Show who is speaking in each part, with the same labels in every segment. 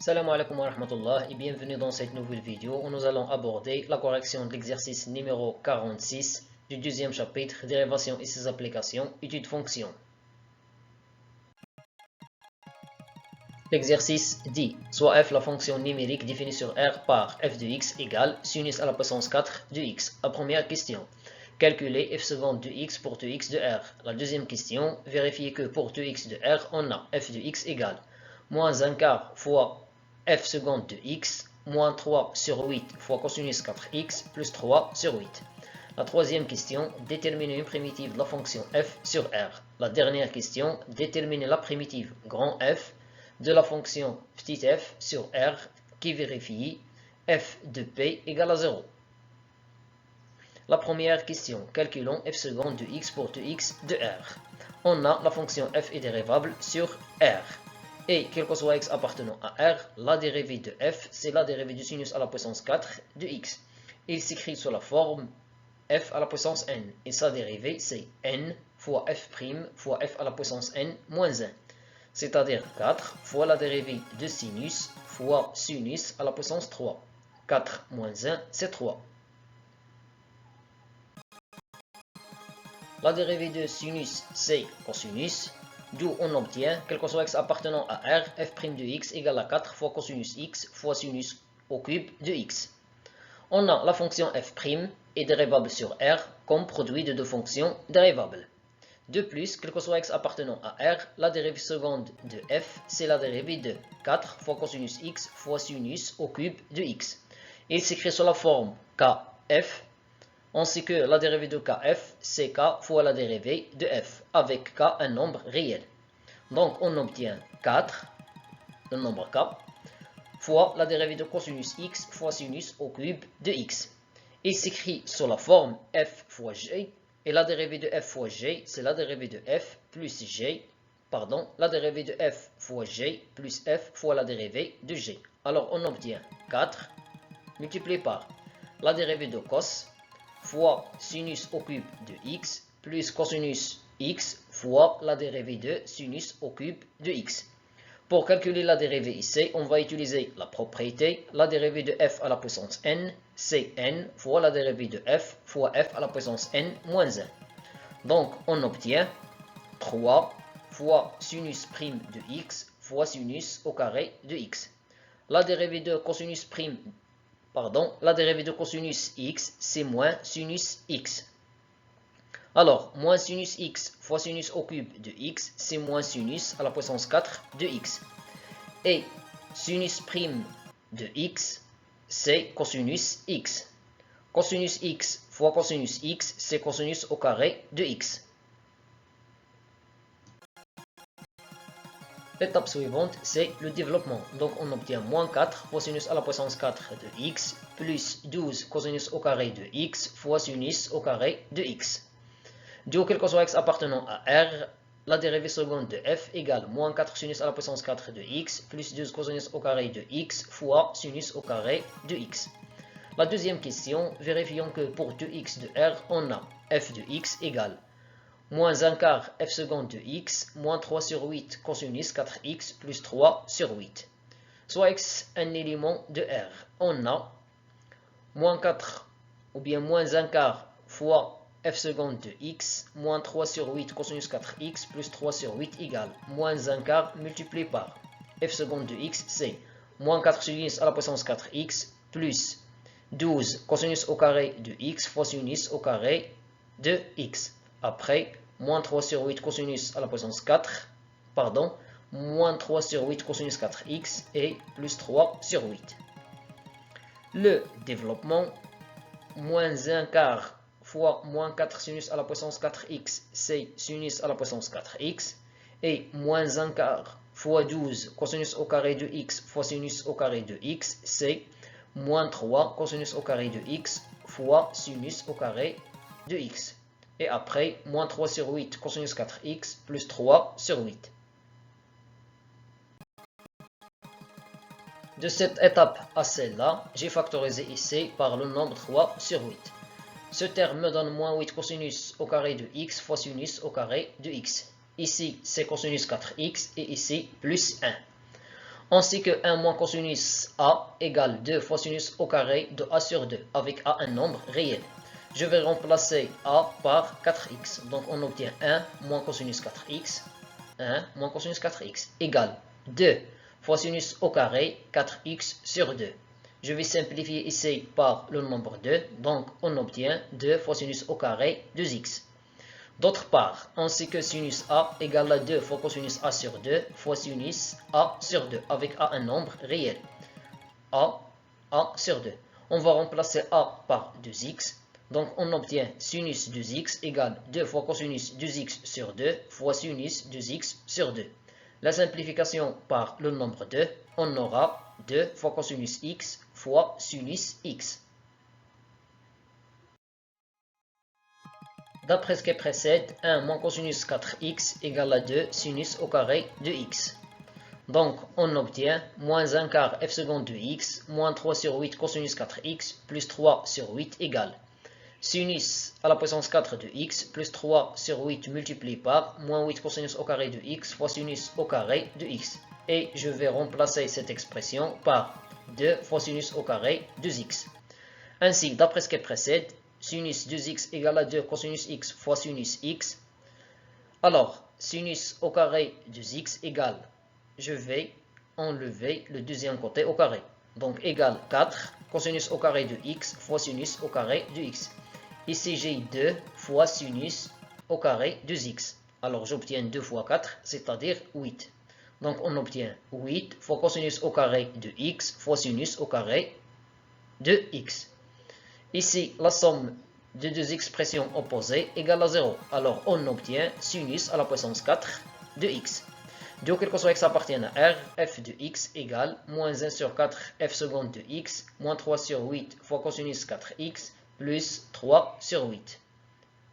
Speaker 1: Salam alaikum wa rahmatullah et bienvenue dans cette nouvelle vidéo où nous allons aborder la correction de l'exercice numéro 46 du deuxième chapitre, dérivation et ses applications, étude fonction. L'exercice dit, soit f la fonction numérique définie sur R par f de x égale sinus à la puissance 4 de x. La première question, calculer f seconde de x pour 2x de R. La deuxième question, vérifier que pour 2x de R, on a f de x égale moins 1 quart fois f seconde de x, moins 3 sur 8 fois cosinus 4x, plus 3 sur 8. La troisième question, déterminer une primitive de la fonction f sur R. La dernière question, déterminer la primitive grand F de la fonction petit f sur R qui vérifie f de p égale à 0. La première question, calculons f seconde de x pour 2x de R. On a la fonction f est dérivable sur R. Et quel que soit x appartenant à R, la dérivée de f, c'est la dérivée du sinus à la puissance 4 de x. Il s'écrit sous la forme f à la puissance n. Et sa dérivée, c'est n fois f' fois f à la puissance n moins 1. C'est-à-dire 4 fois la dérivée de sinus fois sinus à la puissance 3. 4 moins 1, c'est 3. La dérivée de sinus, c'est cosinus. D'où on obtient, quel que soit x appartenant à R, f' de x égale à 4 fois cosinus x fois sinus au cube de x. On a la fonction f' est dérivable sur R comme produit de deux fonctions dérivables. De plus, quel que soit x appartenant à R, la dérivée seconde de f, c'est la dérivée de 4 fois cosinus x fois sinus au cube de x. Il s'écrit sous la forme kf. On sait que la dérivée de kf, c'est k fois la dérivée de f, avec k un nombre réel. Donc on obtient 4, le nombre k, fois la dérivée de cosinus x fois sinus au cube de x. Il s'écrit sous la forme f fois g, et la dérivée de f fois g, c'est la dérivée de f plus g, la dérivée de f fois g plus f fois la dérivée de g. Alors on obtient 4 multiplié par la dérivée de cos fois sinus au cube de x plus cosinus x fois la dérivée de sinus au cube de x. Pour calculer la dérivée ici, on va utiliser la propriété, la dérivée de f à la puissance n, c'est n fois la dérivée de f fois f à la puissance n moins 1. Donc on obtient 3 fois sinus prime de x fois sinus au carré de x. La dérivée de cosinus x, c'est moins sinus x. Alors, moins sinus x fois sinus au cube de x, c'est moins sinus à la puissance 4 de x. Et sinus prime de x, c'est cosinus x. Cosinus x fois cosinus x, c'est cosinus au carré de x. L'étape suivante, c'est le développement. Donc on obtient moins 4 fois sinus à la puissance 4 de x plus 12 cosinus au carré de x fois sinus au carré de x. D'où quel que soit x appartenant à R, la dérivée seconde de f égale moins 4 sinus à la puissance 4 de x plus 12 cosinus au carré de x fois sinus au carré de x. La deuxième question, vérifions que pour 2x de R, on a f de x égale moins 1 quart f seconde de x, moins 3 sur 8 cosinus 4x plus 3 sur 8. Soit x un élément de R, on a moins 4 ou bien moins 1 quart fois f seconde de x, moins 3 sur 8 cosinus 4x plus 3 sur 8 égale moins 1 quart multiplié par f seconde de x, c'est moins 4 sinus à la puissance 4x plus 12 cosinus au carré de x fois sinus au carré de x. Après, moins 3 sur 8 cosinus à la puissance 4, moins 3 sur 8 cosinus 4x et plus 3 sur 8. Le développement, moins 1 quart fois moins 4 sinus à la puissance 4x, c'est sinus à la puissance 4x, et moins 1 quart fois 12 cosinus au carré de x fois sinus au carré de x, c'est moins 3 cosinus au carré de x fois sinus au carré de x. Et après, moins 3 sur 8 cosinus 4x plus 3 sur 8. De cette étape à celle-là, j'ai factorisé ici par le nombre 3 sur 8. Ce terme me donne moins 8 cosinus au carré de x fois sinus au carré de x. Ici, c'est cosinus 4x et ici, plus 1. On sait que 1 moins cosinus A égale 2 fois sinus au carré de A sur 2, avec A un nombre réel. Je vais remplacer A par 4x. Donc on obtient 1 moins cosinus 4x, 1 moins cosinus 4x, égale 2 fois sinus au carré 4x sur 2. Je vais simplifier ici par le nombre 2, donc on obtient 2 fois sinus au carré 2x. D'autre part, on sait que sinus A égale à 2 fois cosinus A sur 2 fois sinus A sur 2, avec A un nombre réel. A sur 2. On va remplacer A par 2x. Donc on obtient sinus 2x égale 2 fois cosinus 2x sur 2 fois sinus 2x sur 2. La simplification par le nombre 2, on aura 2 fois cosinus x fois sinus x. D'après ce qui précède, 1 moins cosinus 4x égale à 2 sinus au carré de x. Donc, on obtient moins 1 quart f seconde de x, moins 3 sur 8 cosinus 4x, plus 3 sur 8 égale sinus à la puissance 4 de x, plus 3 sur 8 multiplié par moins 8 cosinus au carré de x fois sinus au carré de x. Et je vais remplacer cette expression par 2 fois sinus au carré de x. Ainsi, d'après ce qui précède, sinus 2x égale à 2 cosinus x fois sinus x. Alors, sinus au carré de x égale, je vais enlever le deuxième côté au carré. Donc, égale 4 cosinus au carré de x fois sinus au carré de x. Ici, j'ai 2 fois sinus au carré de x. Alors, j'obtiens 2 fois 4, c'est-à-dire 8. Donc, on obtient 8 fois cosinus au carré de x fois sinus au carré de x. Ici, la somme de deux expressions opposées égale à 0. Alors, on obtient sinus à la puissance 4 de x. De quel que soit x appartient à R, f de x égale moins 1 sur 4 f seconde de x, moins 3 sur 8 fois cosinus 4x, plus 3 sur 8.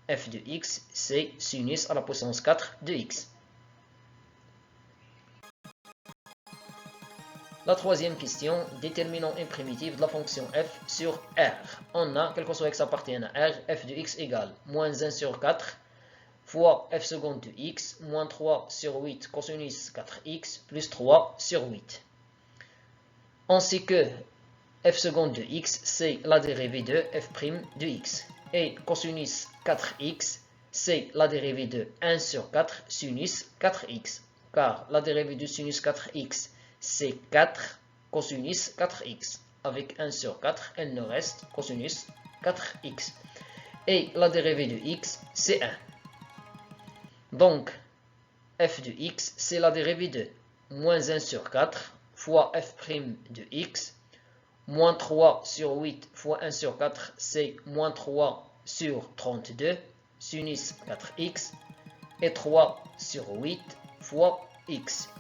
Speaker 1: f de x, c'est sinus à la puissance 4 de x. La troisième question, déterminons une primitive de la fonction f sur R. On a, quel que soit x appartient à R, f de x égale moins 1 sur 4 fois f seconde de x, moins 3 sur 8 cosinus 4x, plus 3 sur 8. On sait que f seconde de x, c'est la dérivée de f' de x. Et cosinus 4x, c'est la dérivée de 1 sur 4 sinus 4x. Car la dérivée de sinus 4x, c'est 4 cosinus 4x. Avec 1 sur 4, il nous reste cosinus 4x. Et la dérivée de x, c'est 1. Donc, f de x, c'est la dérivée de moins 1 sur 4 fois f' de x, moins 3 sur 8 fois 1 sur 4, c'est moins 3 sur 32, sinus 4x, et 3 sur 8 fois x.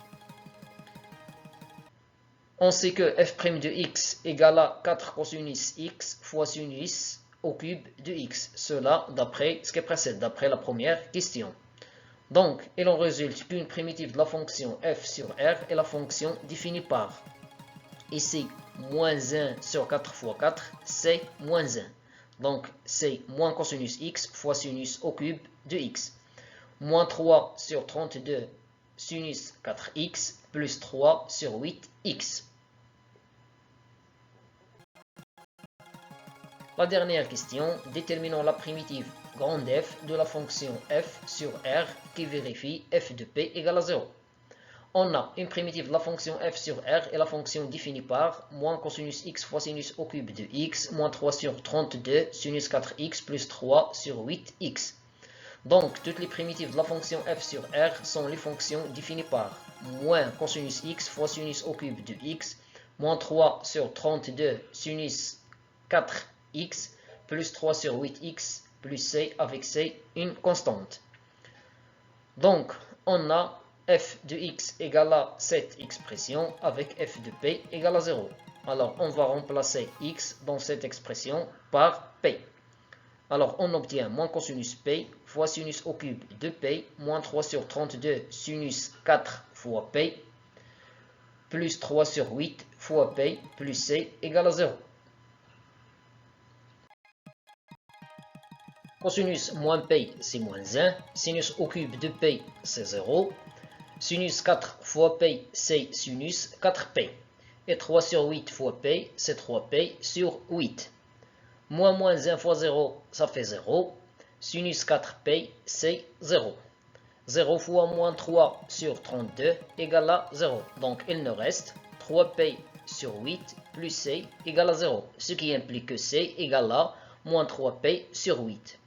Speaker 1: On sait que f' de x égale à 4 cosinus x fois sinus au cube de x. Cela d'après ce qui précède, d'après la première question. Donc, il en résulte qu'une primitive de la fonction f sur R est la fonction définie par, ici, moins 1 sur 4 fois 4, c'est moins 1. Donc, c'est moins cosinus x fois sinus au cube de x. Moins 3 sur 32 sinus 4x plus 3 sur 8x. La dernière question, déterminons la primitive grande f de la fonction f sur R qui vérifie f de p égale à 0. On a une primitive de la fonction f sur R et la fonction définie par moins cosinus x fois sinus au cube de x, moins 3 sur 32 sinus 4x plus 3 sur 8x. Donc, toutes les primitives de la fonction f sur R sont les fonctions définies par moins cosinus x fois sinus au cube de x, moins 3 sur 32 sinus 4x, plus 3 sur 8x, plus c avec c, une constante. Donc, on a f de x égale à cette expression avec f de p égale à 0. Alors, on va remplacer x dans cette expression par p. Alors, on obtient moins cosinus p fois sinus au cube de p, moins 3 sur 32 sinus 4 fois p, plus 3 sur 8 fois p, plus c égale à 0. Cosinus moins p, c'est moins 1. Sinus au cube de p, c'est 0. Sinus 4 fois P, c'est sinus 4P. Et 3 sur 8 fois P, c'est 3P sur 8. Moins 1 fois 0, ça fait 0. Sinus 4P, c'est 0. 0 fois moins 3 sur 32 égale à 0. Donc il nous reste 3P sur 8 plus C égale à 0. Ce qui implique que C égale à moins 3P sur 8.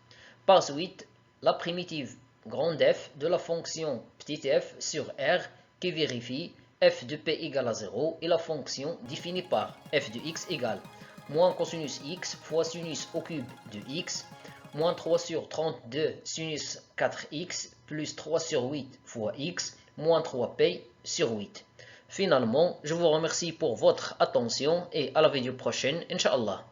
Speaker 1: Par suite, la primitive grande f de la fonction petit f sur R qui vérifie f de p égale à 0 et la fonction définie par f de x égale moins cosinus x fois sinus au cube de x, moins 3 sur 32 sinus 4x plus 3 sur 8 fois x, moins 3p sur 8. Finalement, je vous remercie pour votre attention et à la vidéo prochaine, Inch'Allah.